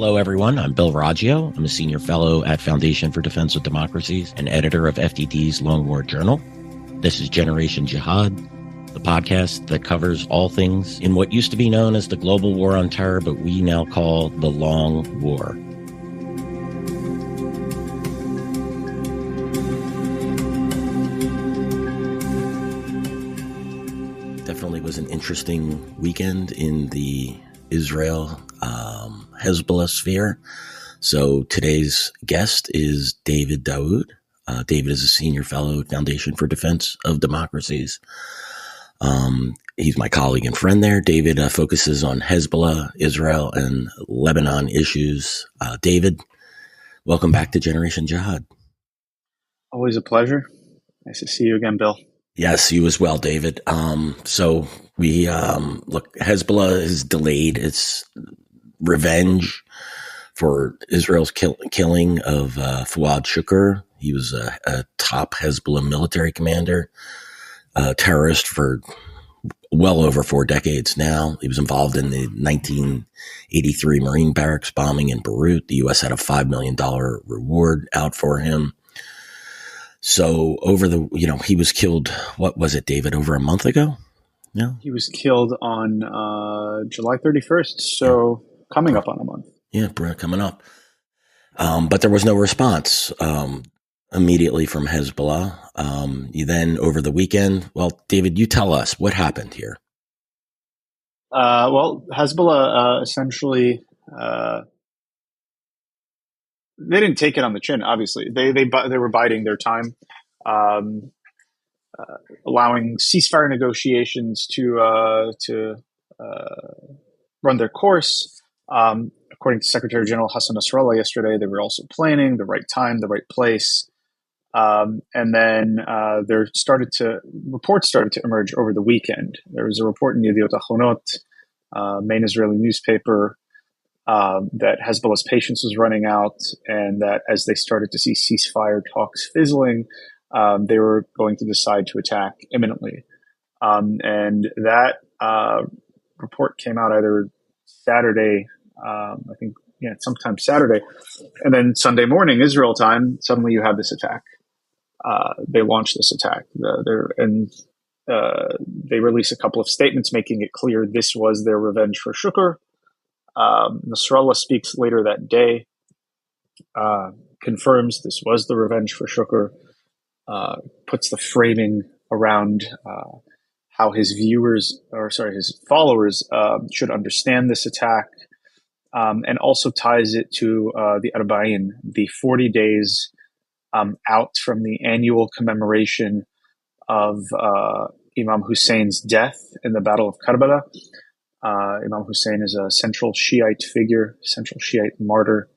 Hello, everyone. I'm Bill Raggio. I'm a senior fellow at Foundation for Defense of Democracies and editor of FDD's Long War Journal. This is Generation Jihad, the podcast that covers all things in what used to be known as the global war on terror, but we now call the Long War. Definitely was an interesting weekend in the Israel Hezbollah sphere. So today's guest is David Daoud. David is a senior fellow at Foundation for Defense of Democracies. He's my colleague and friend there. David focuses on Hezbollah, Israel, and Lebanon issues. David, welcome back to Generation Jihad. Always a pleasure. Nice to see you again, Bill. Yes, you as well, David. So we look, Hezbollah has delayed its revenge for Israel's killing of Fouad Shukr. He was a top Hezbollah military commander, terrorist for well over 4 decades now. He was involved in the 1983 Marine barracks bombing in Beirut. The U.S. had a $5 million reward out for him. So he was killed, what was it, David, over a month ago? No? He was killed on July 31st, so coming up on a month. Yeah, coming up. But there was no response immediately from Hezbollah. You then, over the weekend, well, David, you tell us what happened here. Hezbollah essentially... they didn't take it on the chin. Obviously, they were biding their time, allowing ceasefire negotiations to run their course. According to Secretary General Hassan Nasrallah yesterday, they were also planning the right time, the right place, and then reports started to emerge over the weekend. There was a report in Yediot Ahronot, main Israeli newspaper, that Hezbollah's patience was running out, and that as they started to see ceasefire talks fizzling, they were going to decide to attack imminently. And that report came out either Saturday, sometime Saturday, and then Sunday morning, Israel time, suddenly you have this attack. They launched this attack, they released a couple of statements making it clear this was their revenge for Shukr. Nasrallah speaks later that day, confirms this was the revenge for Shukr, puts the framing around how his followers should understand this attack, and also ties it to the Arba'in, the 40 days out from the annual commemoration of Imam Hussein's death in the Battle of Karbala. Imam Hussein is a central Shiite figure, central Shiite martyr.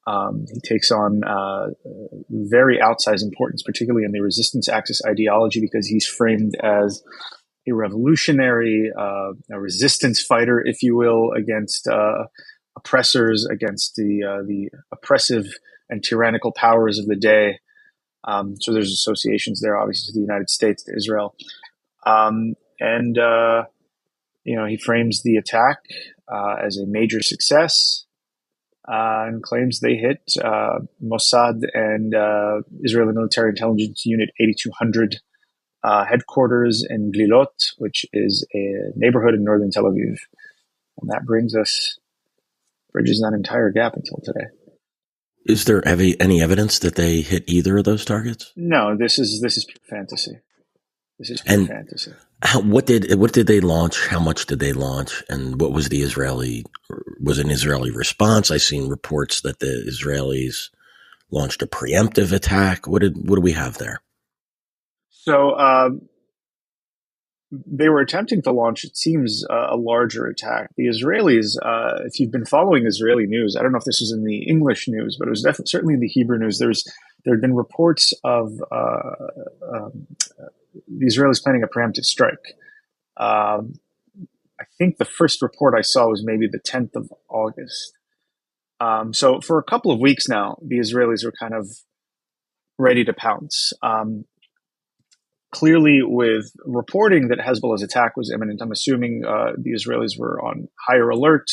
He takes on very outsized importance, particularly in the resistance axis ideology, because he's framed as a revolutionary, a resistance fighter, if you will, against oppressors, against the oppressive and tyrannical powers of the day. So there's associations there, obviously, to the United States, to Israel. He frames the attack as a major success and claims they hit Mossad and Israeli Military Intelligence Unit 8200 headquarters in Glilot, which is a neighborhood in northern Tel Aviv. And that bridges that entire gap until today. Is there any evidence that they hit either of those targets? No, this is pure fantasy. This is pure fantasy. What did they launch? How much did they launch? And what was an Israeli response? I've seen reports that the Israelis launched a preemptive attack. What do we have there? So they were attempting to launch, it seems, a larger attack. The Israelis, if you've been following Israeli news, I don't know if this was in the English news, but it was certainly in the Hebrew news. There had been reports of the Israelis planning a preemptive strike. I think the first report I saw was maybe the 10th of August. So for a couple of weeks now, the Israelis were kind of ready to pounce. Clearly, with reporting that Hezbollah's attack was imminent, I'm assuming the Israelis were on higher alert.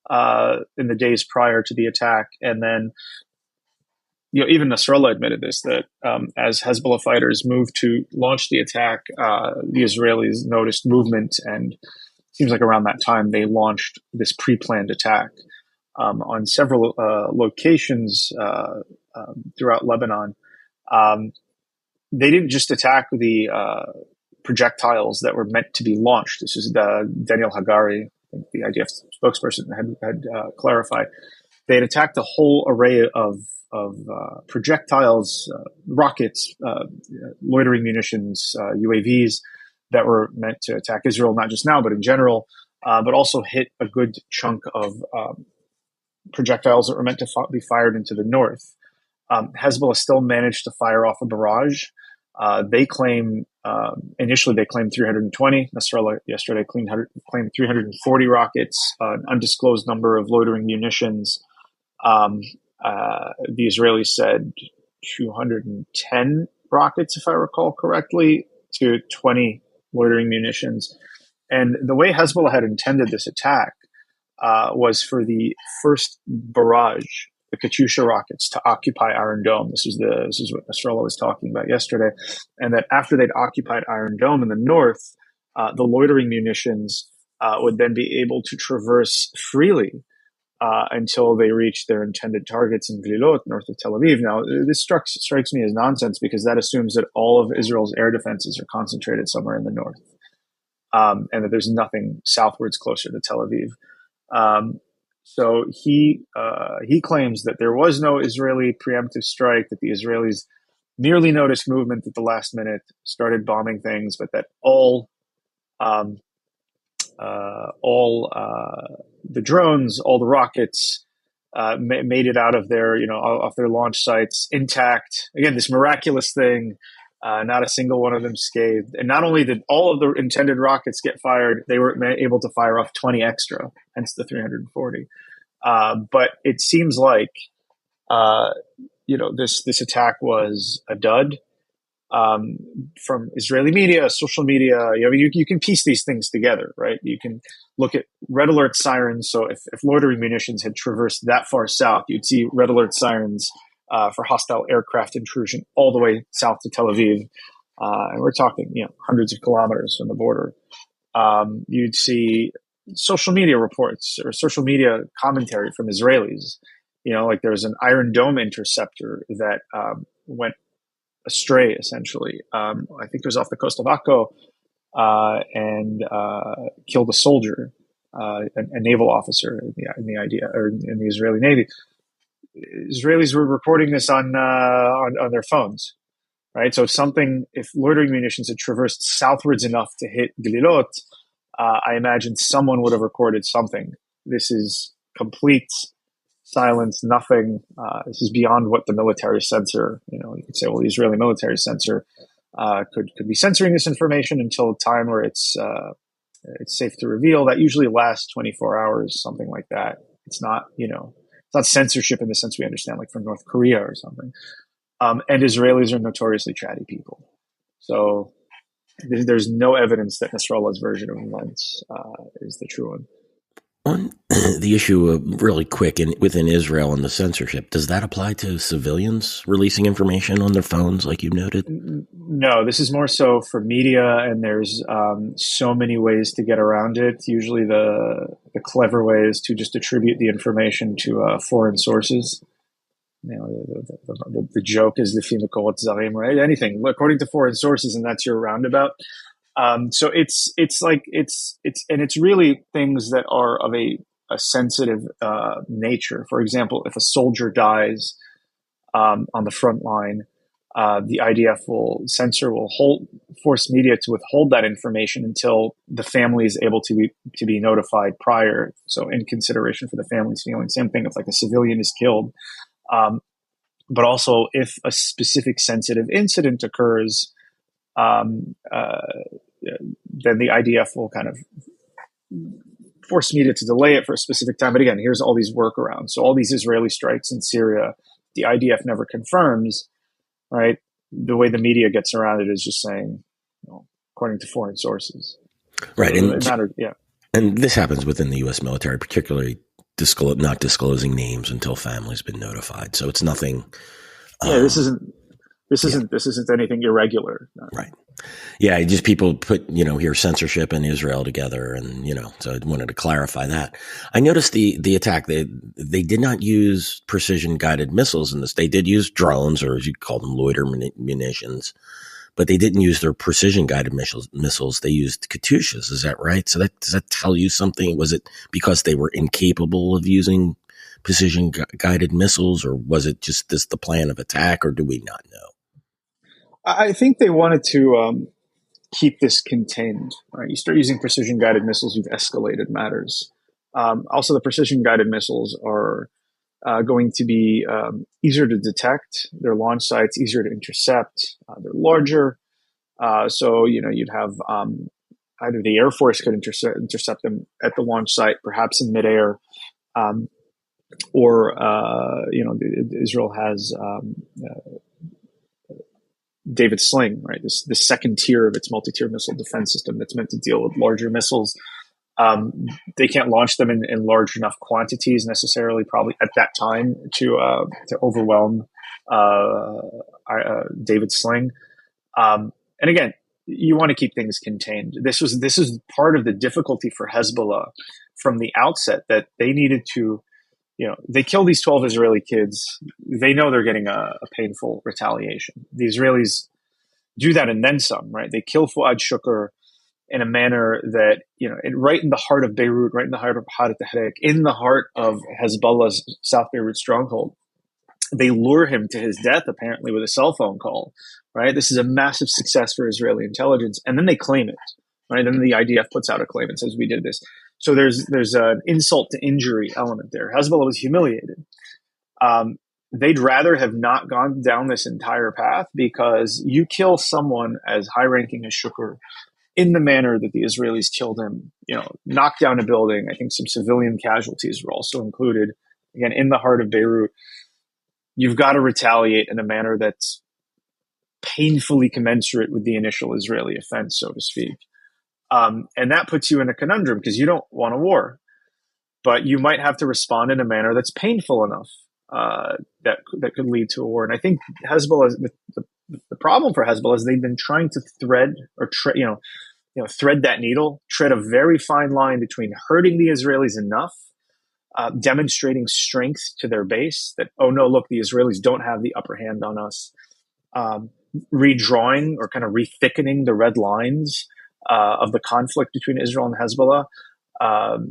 in the days prior to the attack. And then, even Nasrallah admitted this, that as Hezbollah fighters moved to launch the attack, the Israelis noticed movement, and it seems like around that time they launched this pre-planned attack on several locations throughout Lebanon. They didn't just attack the projectiles that were meant to be launched. This is Daniel Hagari, I think the IDF spokesperson, had clarified. They had attacked a whole array of projectiles, rockets, loitering munitions, UAVs that were meant to attack Israel, not just now, but in general, but also hit a good chunk of projectiles that were meant to be fired into the north. Hezbollah still managed to fire off a barrage. They claim, initially they claimed 320. Nasrallah yesterday claimed 340 rockets, an undisclosed number of loitering munitions. The Israelis said 210 rockets, if I recall correctly, to 20 loitering munitions. And the way Hezbollah had intended this attack was for the first barrage, the Katyusha rockets, to occupy Iron Dome. This is what Nasrallah was talking about yesterday. And that after they'd occupied Iron Dome in the north, the loitering munitions would then be able to traverse freely until they reach their intended targets in Glilot, north of Tel Aviv. Now, this strikes me as nonsense, because that assumes that all of Israel's air defenses are concentrated somewhere in the north, and that there's nothing southwards closer to Tel Aviv. So he claims that there was no Israeli preemptive strike, that the Israelis merely noticed movement at the last minute, started bombing things, but that all the drones, all the rockets, made it out of their, off their launch sites intact. Again, this miraculous thing, not a single one of them scathed. And not only did all of the intended rockets get fired, they were able to fire off 20 extra, hence the 340. But it seems like, this attack was a dud. From Israeli media, social media, you can piece these things together, right? You can look at red alert sirens. So if loitering munitions had traversed that far south, you'd see red alert sirens for hostile aircraft intrusion all the way south to Tel Aviv. And we're talking, hundreds of kilometers from the border. You'd see social media reports or social media commentary from Israelis. Like there's an Iron Dome interceptor that went astray, essentially. I think it was off the coast of Akko, and killed a soldier, a naval officer in the Israeli Navy. Israelis were reporting this on their phones, right? So if loitering munitions had traversed southwards enough to hit Glilot, I imagine someone would have recorded something. This is complete silence, nothing. This is beyond what the military censor, you could say, well, the Israeli military censor could be censoring this information until a time where it's safe to reveal. That usually lasts 24 hours, something like that. It's not, it's not censorship in the sense we understand, like from North Korea or something. And Israelis are notoriously chatty people. So there's no evidence that Nasrallah's version of events is the true one. On the issue of really quick within Israel and the censorship, does that apply to civilians releasing information on their phones, like you noted? No, this is more so for media, and there's so many ways to get around it. Usually the clever way is to just attribute the information to foreign sources. The joke is the Makot Zarim, right? Anything according to foreign sources, and that's your roundabout. So it's really things that are of a sensitive nature. For example, if a soldier dies on the front line, the IDF will force media to withhold that information until the family is able to be notified prior. So in consideration for the family's feelings. Same thing if like a civilian is killed. But also if a specific sensitive incident occurs, then the IDF will kind of force media to delay it for a specific time. But again, here's all these workarounds. So all these Israeli strikes in Syria, the IDF never confirms, right? The way the media gets around it is just saying, according to foreign sources. Right. So and this happens within the U.S. military, particularly not disclosing names until family's been notified. So it's nothing. Yeah, this isn't anything irregular. Right. Yeah, just people put, here censorship and Israel together, and so I wanted to clarify that. I noticed the attack, they did not use precision guided missiles in this. They did use drones, or as you call them, loiter munitions, but they didn't use their precision guided missiles. They used Katyushas. Is that right? So does that tell you something? Was it because they were incapable of using precision guided missiles, or was it just the plan of attack, or do we not know? I think they wanted to keep this contained. Right? You start using precision-guided missiles, you've escalated matters. Also, the precision-guided missiles are going to be easier to detect. Their launch sites easier to intercept. They're larger, so you'd have either the Air Force could intercept them at the launch site, perhaps in midair, or Israel has David Sling, right? This second tier of its multi-tier missile defense system that's meant to deal with larger missiles. They can't launch them in large enough quantities necessarily, probably at that time, to overwhelm David Sling. And again, you want to keep things contained. This is part of the difficulty for Hezbollah from the outset, that they needed to. They kill these 12 Israeli kids. They know they're getting a painful retaliation. The Israelis do that and then some, right? They kill Fuad Shukr in a manner that, right in the heart of Beirut, right in the heart of Harat Tahrik, in the heart of Hezbollah's South Beirut stronghold. They lure him to his death, apparently, with a cell phone call, right? This is a massive success for Israeli intelligence. And then they claim it, right? Then the IDF puts out a claim and says, we did this. So there's an insult to injury element there. Hezbollah was humiliated. They'd rather have not gone down this entire path, because you kill someone as high-ranking as Shukr in the manner that the Israelis killed him, knocked down a building. I think some civilian casualties were also included. Again, in the heart of Beirut, you've got to retaliate in a manner that's painfully commensurate with the initial Israeli offense, so to speak. And that puts you in a conundrum, because you don't want a war, but you might have to respond in a manner that's painful enough that could lead to a war. And I think Hezbollah, the problem for Hezbollah is they've been trying to thread that needle, tread a very fine line between hurting the Israelis enough, demonstrating strength to their base, that, oh no, look, the Israelis don't have the upper hand on us, redrawing or kind of rethickening the red lines of the conflict between Israel and Hezbollah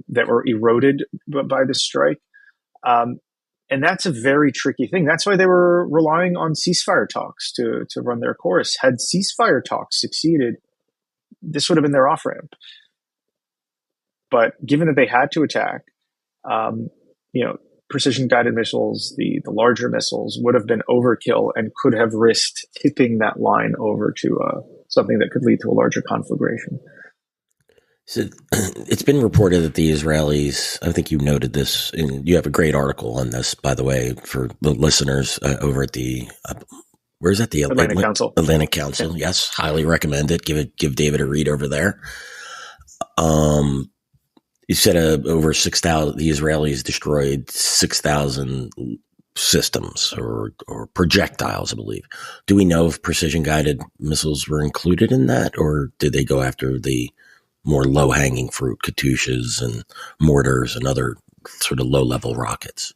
that were eroded by this strike. And that's a very tricky thing. That's why they were relying on ceasefire talks to run their course. Had ceasefire talks succeeded, this would have been their off-ramp. But given that they had to attack, precision-guided missiles, the larger missiles, would have been overkill and could have risked tipping that line over to something that could lead to a larger conflagration. So it's been reported that the Israelis, I think you noted this, and you have a great article on this, by the way, for the listeners over at the, where's that? The Atlantic Council. Atlantic Council. Yeah. Yes. Highly recommend it. Give David a read over there. You said over 6,000, the Israelis destroyed 6,000 systems or projectiles, I believe. Do we know if precision guided missiles were included in that, or did they go after the more low-hanging fruit, Katyushas and mortars and other sort of low-level rockets?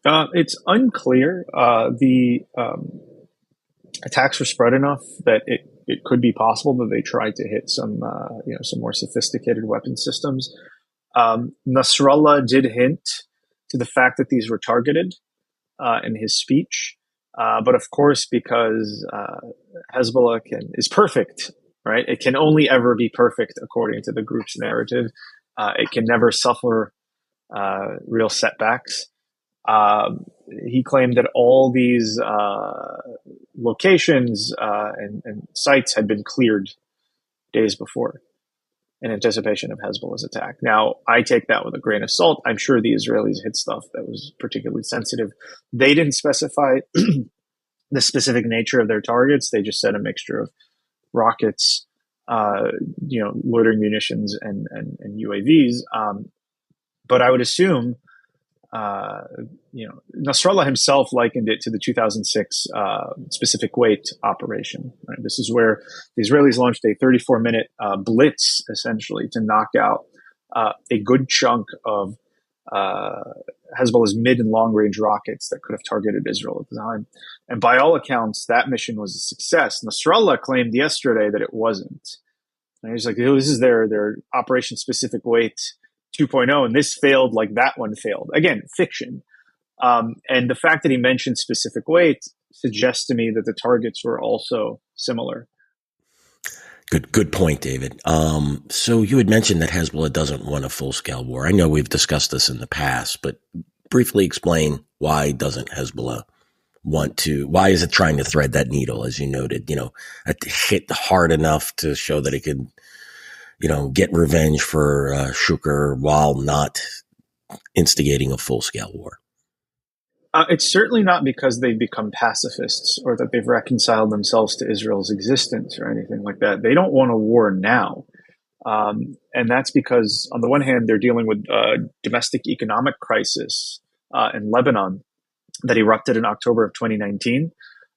It's unclear. The attacks were spread enough that it could be possible that they tried to hit some more sophisticated weapon systems. Nasrallah did hint to the fact that these were targeted in his speech, but of course, because Hezbollah is perfect. Right? It can only ever be perfect according to the group's narrative. It can never suffer real setbacks. He claimed that all these locations and sites had been cleared days before in anticipation of Hezbollah's attack. Now, I take that with a grain of salt. I'm sure the Israelis hit stuff that was particularly sensitive. They didn't specify the specific nature of their targets. They just said a mixture of rockets, loitering munitions and UAVs. But I would assume Nasrallah himself likened it to the 2006 specific weight operation. Right? This is where the Israelis launched a 34-minute blitz, essentially, to knock out a good chunk of Hezbollah's mid and long range rockets that could have targeted Israel at the time. And by all accounts, that mission was a success. Nasrallah claimed yesterday that it wasn't. And he's like, oh, this is their Operation Specific Weight 2.0, and this failed like that one failed. Again, fiction. And the fact that he mentioned specific weight suggests to me that the targets were also similar. Good point, David. So you had mentioned that Hezbollah doesn't want a full-scale war. I know we've discussed this in the past, but briefly explain why doesn't Hezbollah want to, why is it trying to thread that needle, as you noted, hit hard enough to show that it could, get revenge for Shukr while not instigating a full-scale war? It's certainly not because they've become pacifists or that they've reconciled themselves to Israel's existence or anything like that. They don't want a war now. And that's because, on the one hand, they're dealing with a domestic economic crisis in Lebanon that erupted in October of 2019.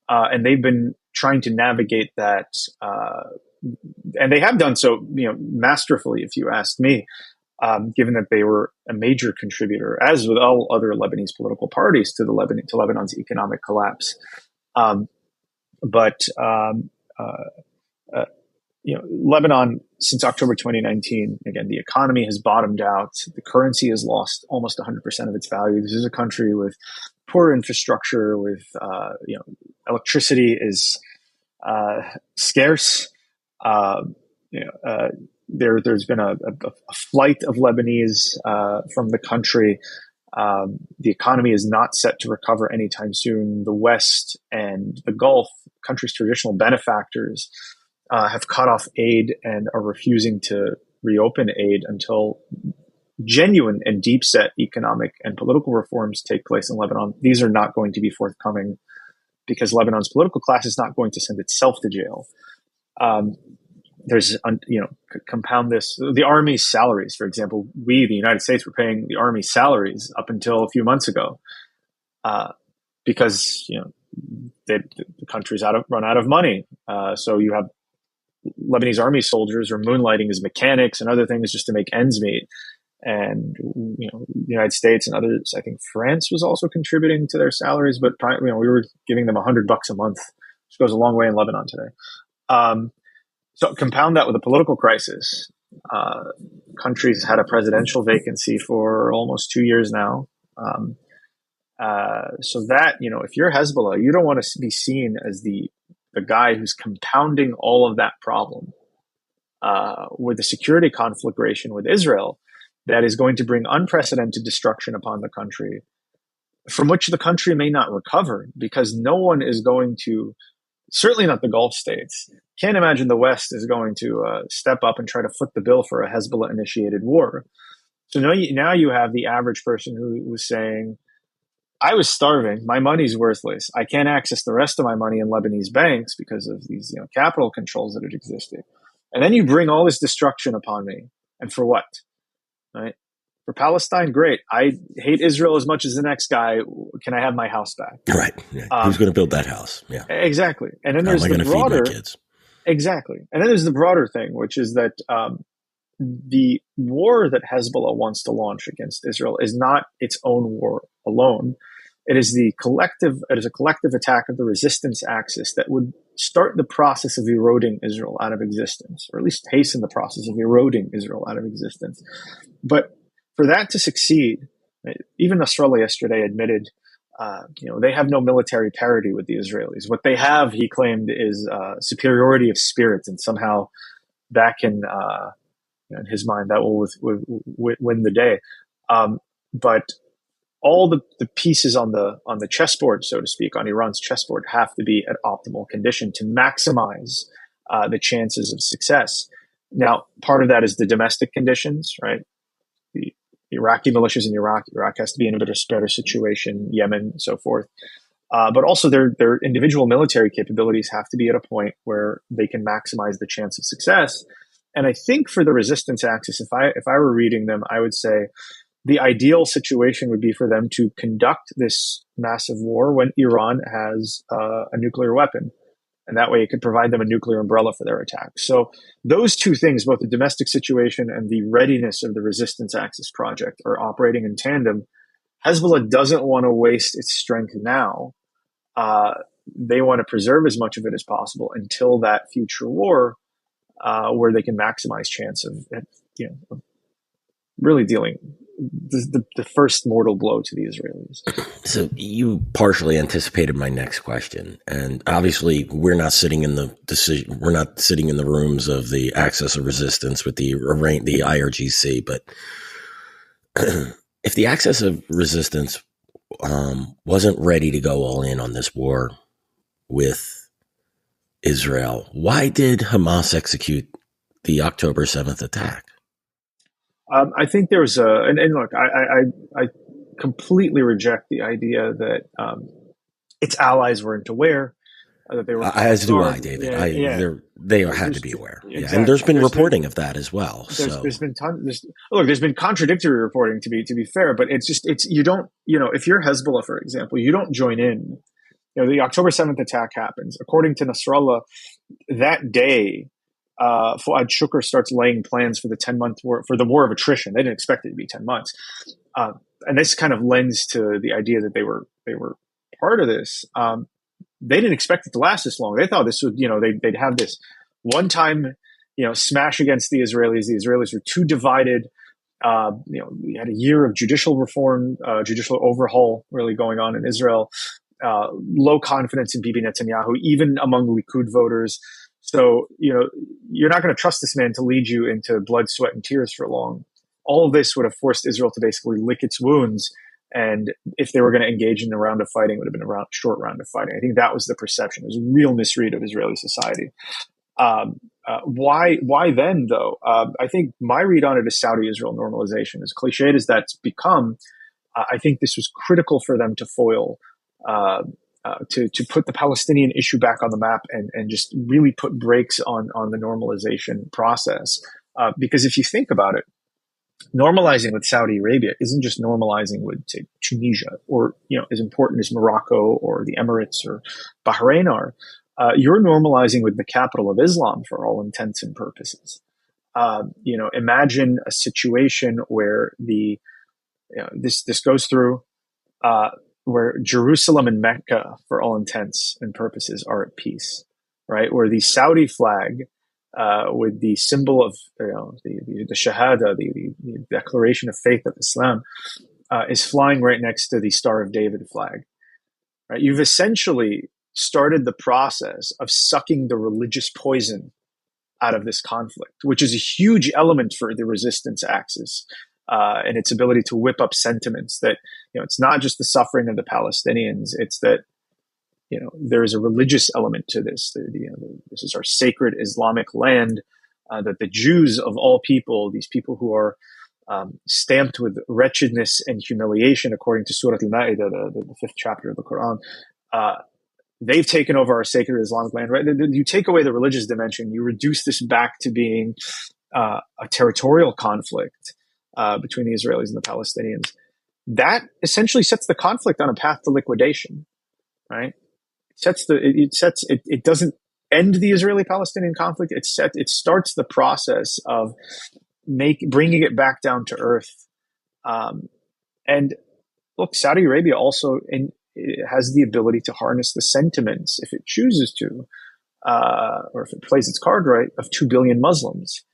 And they've been trying to navigate that. And they have done so, masterfully, if you ask me. Given that they were a major contributor, as with all other Lebanese political parties, to Lebanon's economic collapse. Lebanon, since October 2019, again, the economy has bottomed out. The currency has lost almost 100% of its value. This is a country with poor infrastructure, with electricity is scarce. There's been a flight of Lebanese from the country. The economy is not set to recover anytime soon. The West and the Gulf, country's traditional benefactors, have cut off aid and are refusing to reopen aid until genuine and deep-set economic and political reforms take place in Lebanon. These are not going to be forthcoming because Lebanon's political class is not going to send itself to jail. Compound this, the Army's salaries, for example, the United States, were paying the Army salaries up until a few months ago because, the country's run out of money. So you have Lebanese Army soldiers are moonlighting as mechanics and other things just to make ends meet. And, the United States and others, I think France was also contributing to their salaries, but, we were giving them $100 a month, which goes a long way in Lebanon today. So compound that with a political crisis. Country's had a presidential vacancy for almost 2 years now. So that, if you're Hezbollah, you don't want to be seen as the guy who's compounding all of that problem with the security conflagration with Israel that is going to bring unprecedented destruction upon the country, from which the country may not recover because no one is going to, certainly not the Gulf states. Can't imagine the West is going to step up and try to foot the bill for a Hezbollah-initiated war. So now you have the average person who was saying, I was starving. My money's worthless. I can't access the rest of my money in Lebanese banks because of these capital controls that had existed. And then you bring all this destruction upon me. And for what? Right? For Palestine, great. I hate Israel as much as the next guy. Can I have my house back? Right. Yeah. Who's going to build that house? Yeah. Exactly. And then there's the broader. Feed my kids? Exactly. And then there's the broader thing, which is that the war that Hezbollah wants to launch against Israel is not its own war alone. It is a collective attack of the resistance axis that would start the process of eroding Israel out of existence, or at least hasten the process of eroding Israel out of existence. But for that to succeed, even Nasrallah yesterday admitted, they have no military parity with the Israelis. What they have, he claimed, is superiority of spirit, and somehow that can, in his mind, that will win the day. But all the pieces on the chessboard, so to speak, on Iran's chessboard, have to be at optimal condition to maximize the chances of success. Now, part of that is the domestic conditions, right? The Iraqi militias in Iraq has to be in a better situation, Yemen, and so forth. But also their individual military capabilities have to be at a point where they can maximize the chance of success. And I think for the resistance axis, if I were reading them, I would say the ideal situation would be for them to conduct this massive war when Iran has a nuclear weapon. And that way it could provide them a nuclear umbrella for their attack. So those two things, both the domestic situation and the readiness of the resistance axis project, are operating in tandem. Hezbollah doesn't want to waste its strength now. They want to preserve as much of it as possible until that future war, where they can maximize chance of really dealing the first mortal blow to the Israelis. So you partially anticipated my next question, and obviously we're not sitting in the decision. We're not sitting in the rooms of the Axis of Resistance with the IRGC. But if the Axis of Resistance wasn't ready to go all in on this war with Israel, why did Hamas execute the October 7th attack? I think there's and look, I completely reject the idea that its allies weren't aware that they were. As do I, David. They had to be aware. Exactly. Yeah, and there's been reporting of that as well. There's been contradictory reporting to be fair, but it's you don't, if you're Hezbollah, for example, you don't join in. The October 7th attack happens. According to Nasrallah, that day, Fuad Shukr starts laying plans for the 10-month war, for the war of attrition. They didn't expect it to be 10 months. And this kind of lends to the idea that they were part of this. They didn't expect it to last this long. They thought this would, they'd have this one time, smash against the Israelis. The Israelis were too divided. We had a year of judicial reform, judicial overhaul really going on in Israel. Low confidence in Bibi Netanyahu, even among Likud voters. So, you're not going to trust this man to lead you into blood, sweat, and tears for long. All of this would have forced Israel to basically lick its wounds. And if they were going to engage in a round of fighting, it would have been a short round of fighting. I think that was the perception. It was a real misread of Israeli society. Why then, though? I think my read on it is Saudi-Israel normalization. As cliched as that's become, I think this was critical for them to foil to put the Palestinian issue back on the map and just really put brakes on the normalization process. Because if you think about it, normalizing with Saudi Arabia isn't just normalizing with, say, Tunisia or, as important as Morocco or the Emirates or Bahrain are. You're normalizing with the capital of Islam for all intents and purposes. Imagine a situation where this goes through, where Jerusalem and Mecca, for all intents and purposes, are at peace, right? Where the Saudi flag, with the symbol of the Shahada, the declaration of faith of Islam, is flying right next to the Star of David flag. Right? You've essentially started the process of sucking the religious poison out of this conflict, which is a huge element for the resistance axis. And its ability to whip up sentiments that, it's not just the suffering of the Palestinians, it's that, there is a religious element to this. This is our sacred Islamic land, that the Jews of all people, these people who are stamped with wretchedness and humiliation, according to Surah Al-Ma'idah, the 5th chapter of the Quran, they've taken over our sacred Islamic land. Right? You take away the religious dimension, you reduce this back to being a territorial conflict between the Israelis and the Palestinians. That essentially sets the conflict on a path to liquidation, right? It doesn't end the Israeli-Palestinian conflict. It starts the process of bringing it back down to earth. And look, Saudi Arabia also has the ability to harness the sentiments, if it chooses to, or if it plays its card right, of 2 billion Muslims.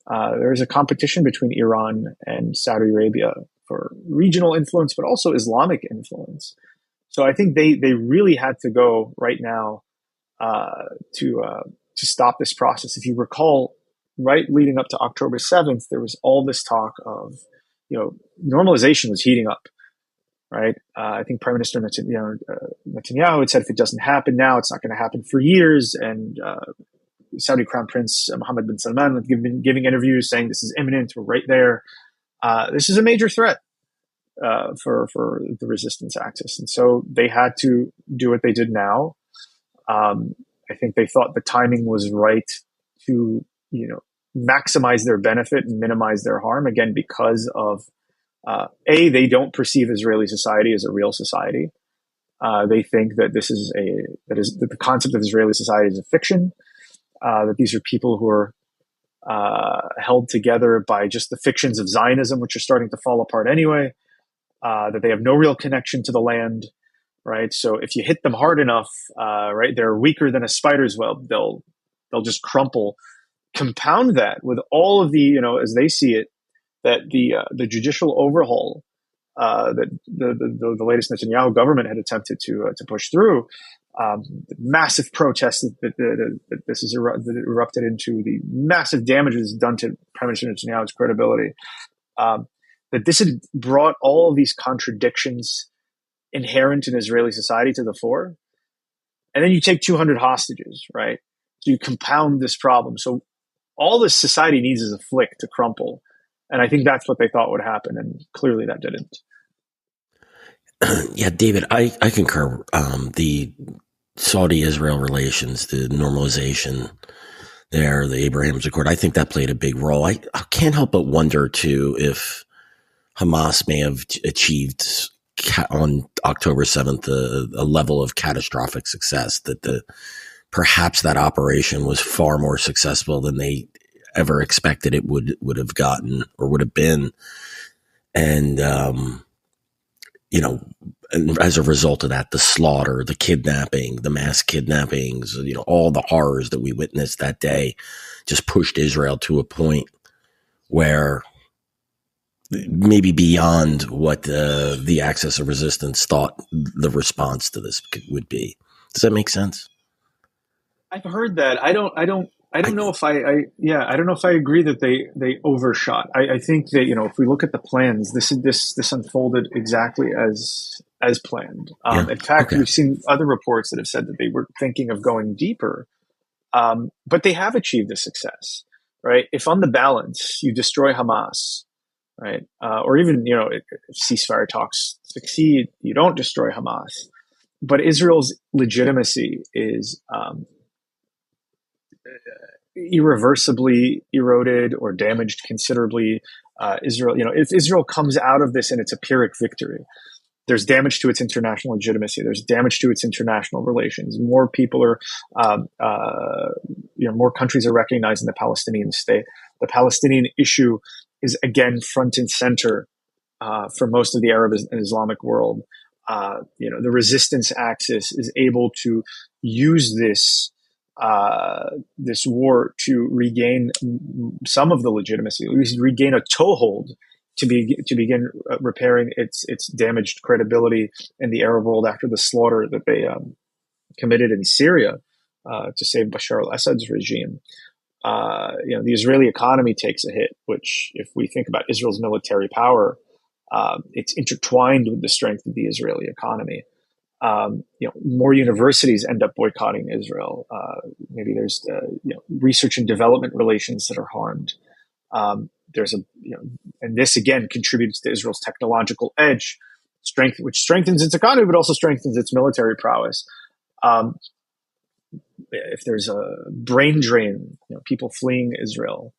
There is a competition between Iran and Saudi Arabia for regional influence, but also Islamic influence. So I think they really had to go right now to stop this process. If you recall, right leading up to October 7th, there was all this talk of, normalization was heating up, right? I think Prime Minister Netanyahu had said if it doesn't happen now, it's not going to happen for years. And Saudi Crown Prince Mohammed bin Salman had giving interviews saying this is imminent, we're right there. This is a major threat for the resistance axis. And so they had to do what they did now. I think they thought the timing was right to, maximize their benefit and minimize their harm, again, because of They don't perceive Israeli society as a real society. They think that that the concept of Israeli society is a fiction. That these are people who are held together by just the fictions of Zionism, which are starting to fall apart anyway. That they have no real connection to the land, right? So if you hit them hard enough, right, they're weaker than a spider's web. They'll just crumple. Compound that with all of the, as they see it, that the judicial overhaul that the latest Netanyahu government had attempted to push through, massive protests that this is erupted into, the massive damages done to Prime Minister Netanyahu's credibility, that this had brought all of these contradictions inherent in Israeli society to the fore. And then you take 200 hostages, right? So you compound this problem. So all this society needs is a flick to crumple. And I think that's what they thought would happen. And clearly that didn't. Yeah, David, I concur. The Saudi-Israel relations, the normalization there, the Abraham's Accord, I think that played a big role. I can't help but wonder, too, if Hamas may have achieved on October 7th a level of catastrophic success, that perhaps that operation was far more successful than they ever expected it would have gotten or would have been. And, and as a result of that, the slaughter, the kidnapping, the mass kidnappings, all the horrors that we witnessed that day just pushed Israel to a point where maybe beyond what the axis of resistance thought the response to this would be. Does that make sense? I've heard that. I don't know if I don't know if I agree that they overshot. I think that, if we look at the plans, this unfolded exactly as planned. In fact, We've seen other reports that have said that they were thinking of going deeper, but they have achieved a success, right? If on the balance you destroy Hamas, right, or even if ceasefire talks succeed, you don't destroy Hamas, but Israel's legitimacy is irreversibly eroded or damaged considerably. Israel, if Israel comes out of this and it's a Pyrrhic victory, there's damage to its international legitimacy. There's damage to its international relations. More people more countries are recognizing the Palestinian state. The Palestinian issue is again front and center for most of the Arab and Islamic world. The resistance axis is able to use this war to regain some of the legitimacy, at least regain a toehold to begin repairing its damaged credibility in the Arab world after the slaughter that they committed in Syria to save Bashar al-Assad's regime. The Israeli economy takes a hit, which, if we think about Israel's military power, it's intertwined with the strength of the Israeli economy. More universities end up boycotting Israel. Maybe there's research and development relations that are harmed. And this again contributes to Israel's technological edge, which strengthens its economy, but also strengthens its military prowess. If there's a brain drain, people fleeing Israel,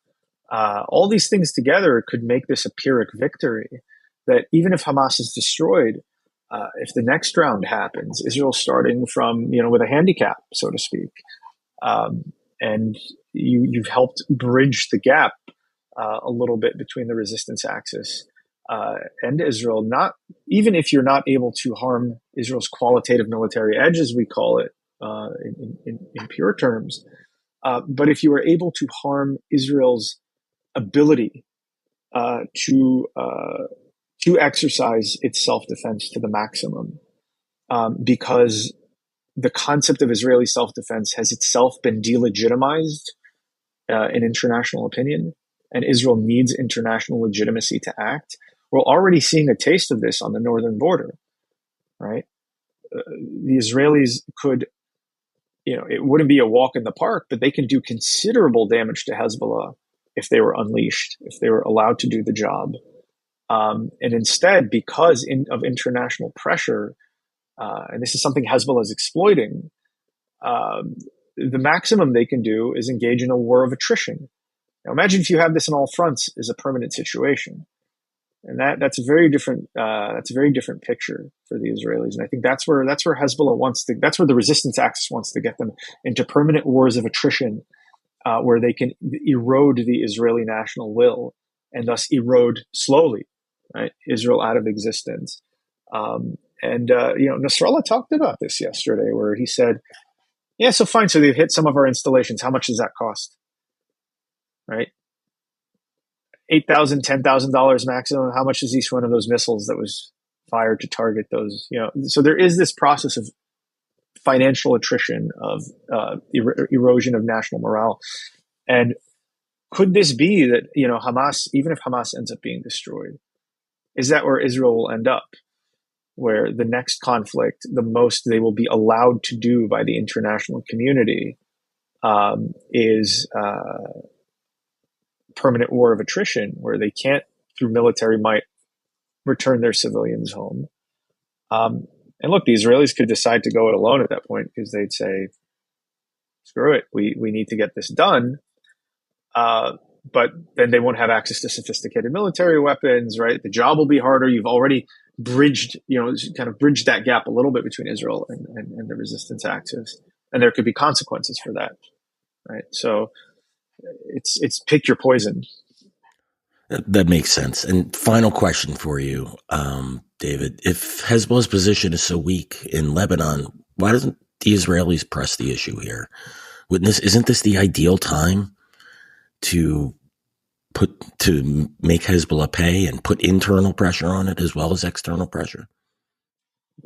all these things together could make this a Pyrrhic victory. That even if Hamas is destroyed, if the next round happens, Israel's starting from, with a handicap, so to speak. And you've helped bridge the gap a little bit between the resistance axis and Israel. Not even if you're not able to harm Israel's qualitative military edge, as we call it in pure terms, but if you are able to harm Israel's ability to exercise its self-defense to the maximum, because the concept of Israeli self-defense has itself been delegitimized in international opinion, and Israel needs international legitimacy to act. We're already seeing a taste of this on the northern border, right? The Israelis could, it wouldn't be a walk in the park, but they can do considerable damage to Hezbollah if they were unleashed, if they were allowed to do the job. And instead, because of international pressure, and this is something Hezbollah is exploiting, the maximum they can do is engage in a war of attrition. Now, imagine if you have this on all fronts as a permanent situation. And that's a very different picture for the Israelis. And I think that's where Hezbollah wants to. That's where the resistance axis wants to get them into permanent wars of attrition, where they can erode the Israeli national will and thus erode slowly, right, Israel out of existence. Nasrallah talked about this yesterday, where he said, "Yeah, so fine. So they've hit some of our installations. How much does that cost? Right? $8,000, $10,000 maximum. How much is each one of those missiles that was fired to target those? So there is this process of financial attrition, of erosion of national morale. And could this be that Hamas, even if Hamas ends up being destroyed, is that where Israel will end up? Where the next conflict, the most they will be allowed to do by the international community is permanent war of attrition, where they can't, through military might, return their civilians home. And look, the Israelis could decide to go it alone at that point, because they'd say, screw it, we need to get this done. But then they won't have access to sophisticated military weapons, right? The job will be harder. You've already bridged that gap a little bit between Israel and the resistance axis. And there could be consequences for that, right? So it's pick your poison. That makes sense. And final question for you, David. If Hezbollah's position is so weak in Lebanon, why doesn't the Israelis press the issue here? Isn't this the ideal time to make Hezbollah pay and put internal pressure on it as well as external pressure?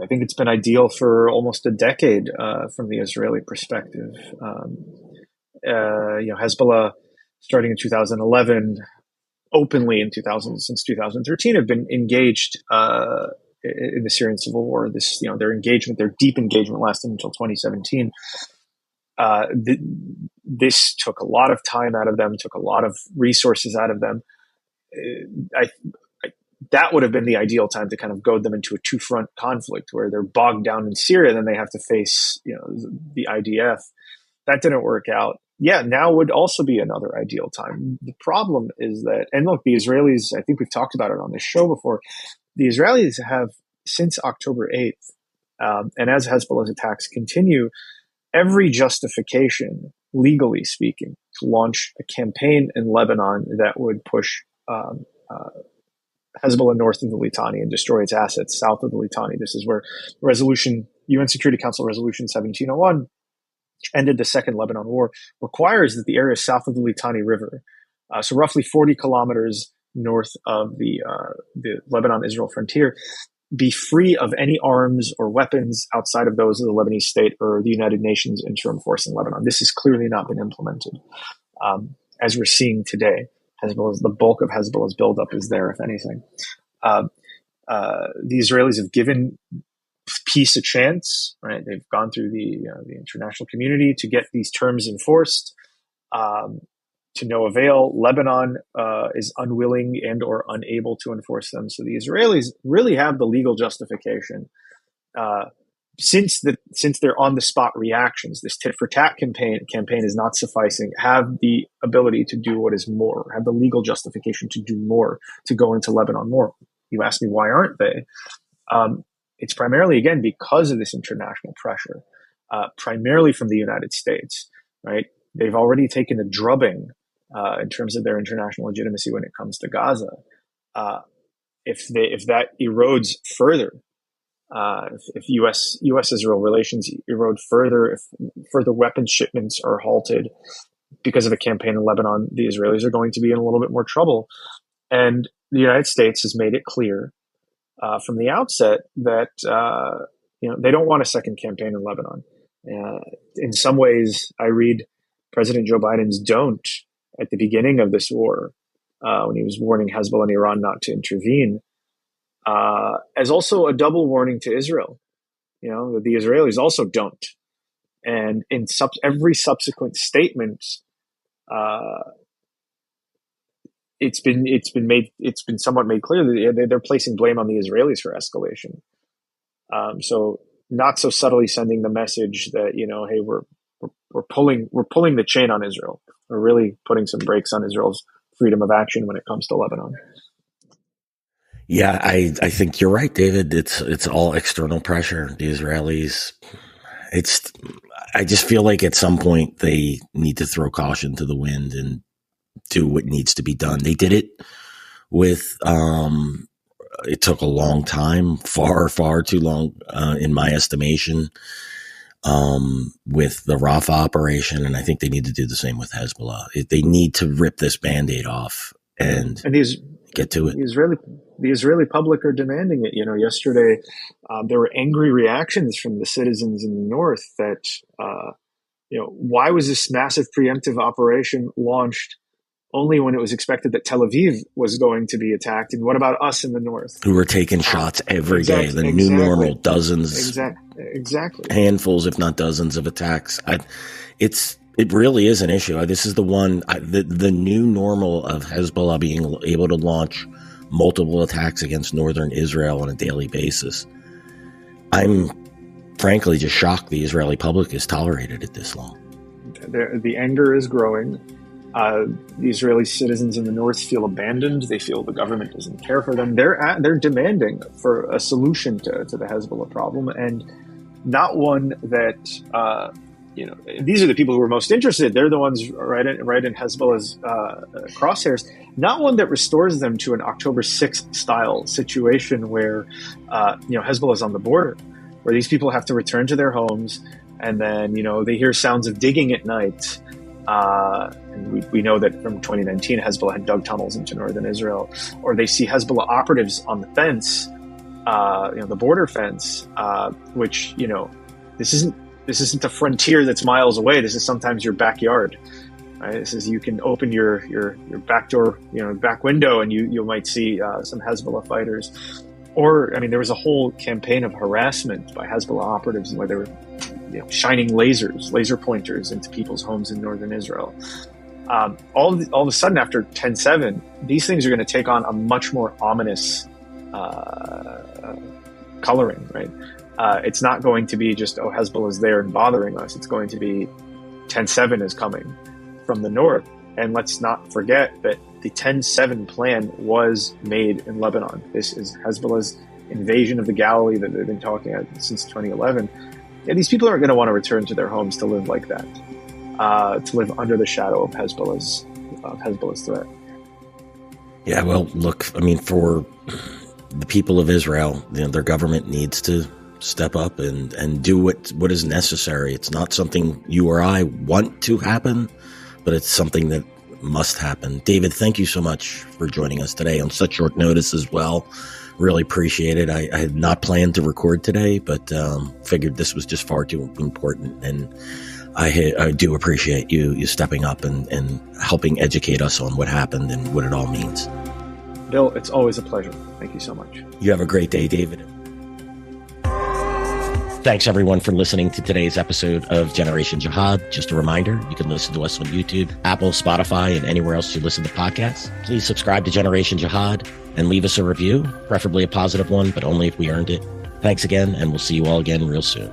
I think it's been ideal for almost a decade from the Israeli perspective. Hezbollah, starting in 2011, openly since 2013, have been engaged in the Syrian civil war. Their deep engagement lasted until 2017. This took a lot of time out of them, took a lot of resources out of them. That would have been the ideal time to kind of goad them into a two-front conflict where they're bogged down in Syria, then they have to face the IDF. That didn't work out. Yeah, now would also be another ideal time. The problem is that, and look, the Israelis, I think we've talked about it on this show before, the Israelis have, since October 8th, and as Hezbollah's attacks continue, every justification, legally speaking, to launch a campaign in Lebanon that would push Hezbollah north of the Litani and destroy its assets south of the Litani. This is where UN Security Council Resolution 1701, which ended the Second Lebanon War, requires that the area south of the Litani River, so roughly 40 kilometers north of the Lebanon-Israel frontier, be free of any arms or weapons outside of those of the Lebanese state or the United Nations interim force in Lebanon. This has clearly not been implemented. As we're seeing today, the bulk of Hezbollah's buildup is there, if anything. The Israelis have given peace a chance, right? They've gone through the international community to get these terms enforced. To no avail. Lebanon is unwilling and or unable to enforce them. So the Israelis really have the legal justification, since they're on the spot reactions. This tit for tat campaign is not sufficing. Have the ability to do what is more. Have the legal justification to do more, to go into Lebanon more. You ask me, why aren't they? It's primarily, again, because of this international pressure, primarily from the United States, right? They've already taken a drubbing in terms of their international legitimacy when it comes to Gaza. If that erodes further, if U.S.-Israel relations erode further, if further weapons shipments are halted because of a campaign in Lebanon, the Israelis are going to be in a little bit more trouble. And the United States has made it clear from the outset that they don't want a second campaign in Lebanon. In some ways, I read President Joe Biden's don't at the beginning of this war, when he was warning Hezbollah and Iran not to intervene, as also a double warning to Israel. That the Israelis also don't. And in every subsequent statement, it's been somewhat made clear that they're placing blame on the Israelis for escalation. So not so subtly sending the message that hey, we're pulling the chain on Israel. We're really putting some brakes on Israel's freedom of action when it comes to Lebanon. Yeah, I think you're right, David. It's all external pressure. The Israelis, I just feel like at some point they need to throw caution to the wind and do what needs to be done. They did it with, it took a long time, far too long, in my estimation, with the Rafah operation. And I think they need to do the same with Hezbollah. They need to rip this Band-Aid off and get to it. The Israeli public are demanding it. Yesterday, there were angry reactions from the citizens in the north that, why was this massive preemptive operation launched only when it was expected that Tel Aviv was going to be attacked? And what about us in the north? Who were taking shots every day, the new normal, dozens, exactly, handfuls, if not dozens of attacks. It really is an issue. This is the one, the new normal of Hezbollah being able to launch multiple attacks against northern Israel on a daily basis. I'm frankly just shocked the Israeli public has tolerated it this long. The anger is growing. The Israeli citizens in the north feel abandoned. They feel the government doesn't care for them. They're demanding for a solution to the Hezbollah problem, and not one that these are the people who are most interested. They're the ones right in Hezbollah's crosshairs. Not one that restores them to an October 6th style situation where Hezbollah is on the border, where these people have to return to their homes, and then they hear sounds of digging at night. And we know that from 2019, Hezbollah had dug tunnels into northern Israel, or they see Hezbollah operatives on the fence, the border fence, which this isn't a frontier that's miles away. This is sometimes your backyard. Right? This is, you can open your back door, back window, and you might see some Hezbollah fighters. Or, there was a whole campaign of harassment by Hezbollah operatives where they were shining laser pointers into people's homes in northern Israel. All of a sudden, after 10/7, these things are going to take on a much more ominous coloring, right? It's not going to be just, Hezbollah is there and bothering us. It's going to be 10/7 is coming from the north. And let's not forget that the 10/7 plan was made in Lebanon. This is Hezbollah's invasion of the Galilee that they've been talking about since 2011. Yeah, these people aren't going to want to return to their homes to live like that, to live under the shadow of Hezbollah's threat. Yeah, well, look, for the people of Israel, their government needs to step up and do what is necessary. It's not something you or I want to happen, but it's something that must happen. David, thank you so much for joining us today on such short notice as well. Really appreciate it. I had not planned to record today, but figured this was just far too important. And I do appreciate you stepping up and helping educate us on what happened and what it all means. Bill, it's always a pleasure. Thank you so much. You have a great day, David. Thanks, everyone, for listening to today's episode of Generation Jihad. Just a reminder, you can listen to us on YouTube, Apple, Spotify, and anywhere else you listen to podcasts. Please subscribe to Generation Jihad and leave us a review, preferably a positive one, but only if we earned it. Thanks again, and we'll see you all again real soon.